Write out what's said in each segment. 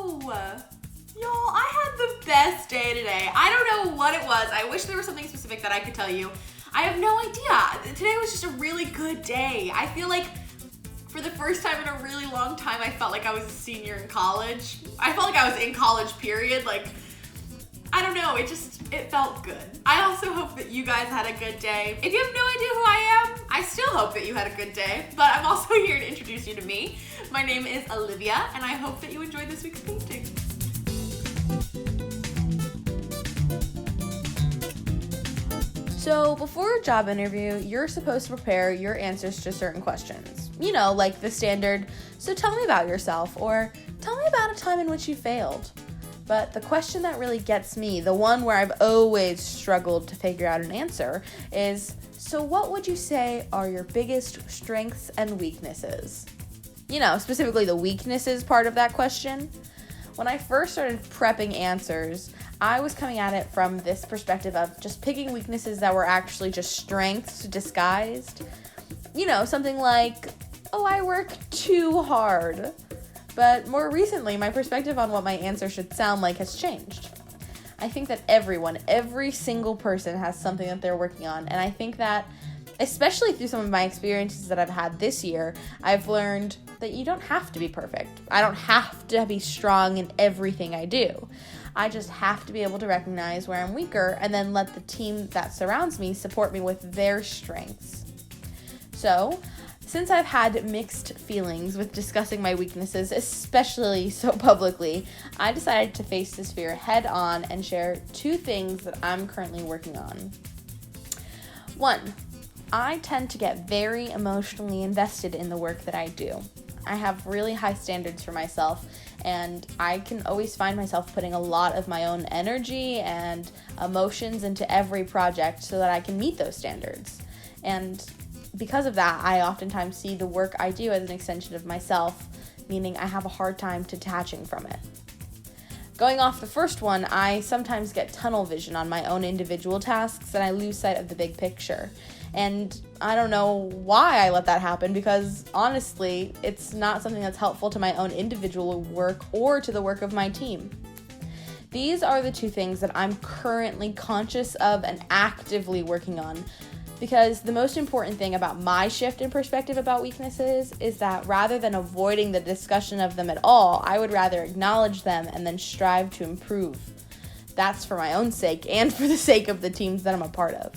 Y'all, I had the best day today. I don't know what it was. I wish there was something specific that I could tell you. I have no idea. Today was just a really good day. I feel like for the first time in a really long time, I felt like I was a senior in college. I felt like I was in college, period. Like, I don't know, it felt good. I also hope that you guys had a good day. If you have no idea who I am, I still hope that you had a good day, but I'm also here to introduce you to me. My name is Olivia, and I hope that you enjoyed this week's painting. So before a job interview, you're supposed to prepare your answers to certain questions. You know, like the standard, so tell me about yourself, or tell me about a time in which you failed. But the question that really gets me, the one where I've always struggled to figure out an answer, is, so what would you say are your biggest strengths and weaknesses? You know, specifically the weaknesses part of that question. When I first started prepping answers, I was coming at it from this perspective of just picking weaknesses that were actually just strengths disguised. You know, something like, oh, I work too hard. But more recently, my perspective on what my answer should sound like has changed. I think that every single person has something that they're working on, and I think that, especially through some of my experiences that I've had this year, I've learned that you don't have to be perfect. I don't have to be strong in everything I do. I just have to be able to recognize where I'm weaker and then let the team that surrounds me support me with their strengths. So, since I've had mixed feelings with discussing my weaknesses, especially so publicly, I decided to face this fear head on and share 2 things that I'm currently working on. 1, I tend to get very emotionally invested in the work that I do. I have really high standards for myself, and I can always find myself putting a lot of my own energy and emotions into every project so that I can meet those standards. And because of that, I oftentimes see the work I do as an extension of myself, meaning I have a hard time detaching from it. Going off the first one, I sometimes get tunnel vision on my own individual tasks and I lose sight of the big picture. And I don't know why I let that happen, because honestly, it's not something that's helpful to my own individual work or to the work of my team. These are the 2 things that I'm currently conscious of and actively working on, because the most important thing about my shift in perspective about weaknesses is that rather than avoiding the discussion of them at all, I would rather acknowledge them and then strive to improve. That's for my own sake and for the sake of the teams that I'm a part of.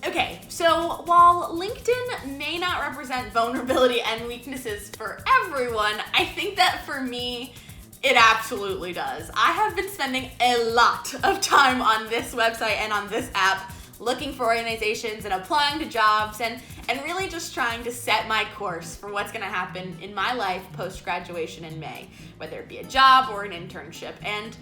Okay, so while LinkedIn may not represent vulnerability and weaknesses for everyone, I think that for me, it absolutely does. I have been spending a lot of time on this website and on this app looking for organizations and applying to jobs and really just trying to set my course for what's going to happen in my life post-graduation in May, whether it be a job or an internship. And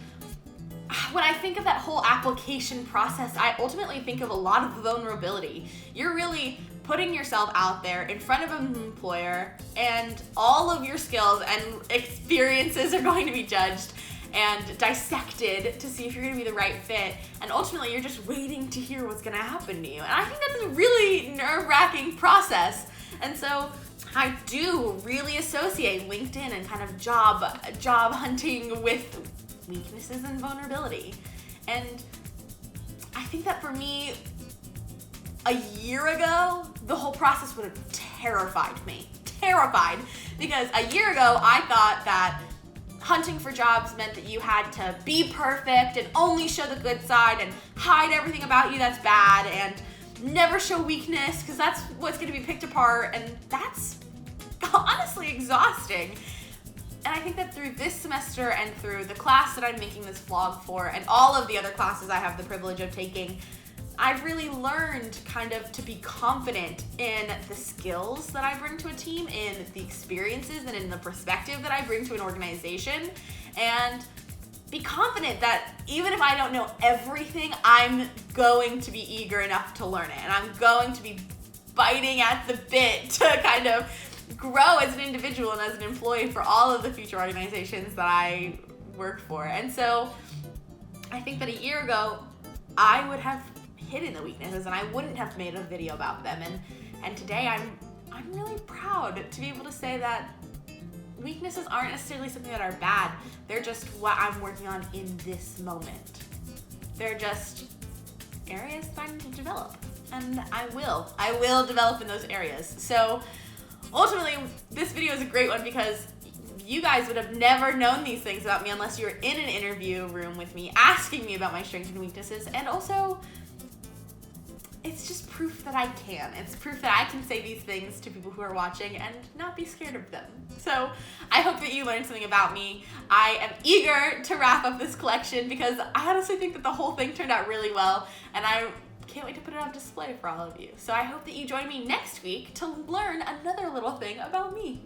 when I think of that whole application process, I ultimately think of a lot of vulnerability. You're really putting yourself out there in front of an employer, and all of your skills and experiences are going to be judged and dissected to see if you're going to be the right fit, and ultimately you're just waiting to hear what's going to happen to you. And I think that's a really nerve-wracking process. And so I do really associate LinkedIn and kind of job hunting with weaknesses and vulnerability. And I think that for me, a year ago, the whole process would have terrified me. Terrified. Because a year ago, I thought that hunting for jobs meant that you had to be perfect and only show the good side and hide everything about you that's bad and never show weakness because that's what's going to be picked apart, and that's honestly exhausting. And I think that through this semester and through the class that I'm making this vlog for and all of the other classes I have the privilege of taking, I've really learned kind of to be confident in the skills that I bring to a team, in the experiences and in the perspective that I bring to an organization, and be confident that even if I don't know everything, I'm going to be eager enough to learn it, and I'm going to be biting at the bit to kind of grow as an individual and as an employee for all of the future organizations that I work for. And so I think that a year ago, I would have hidden the weaknesses and I wouldn't have made a video about them. And today I'm really proud to be able to say that weaknesses aren't necessarily something that are bad. They're just what I'm working on in this moment. They're just areas that I need to develop. And I will develop in those areas. So ultimately, this video is a great one because you guys would have never known these things about me unless you were in an interview room with me asking me about my strengths and weaknesses. And also, it's just proof that I can. It's proof that I can say these things to people who are watching and not be scared of them. So I hope that you learned something about me. I am eager to wrap up this collection because I honestly think that the whole thing turned out really well, and I can't wait to put it on display for all of you. So I hope that you join me next week to learn another little thing about me.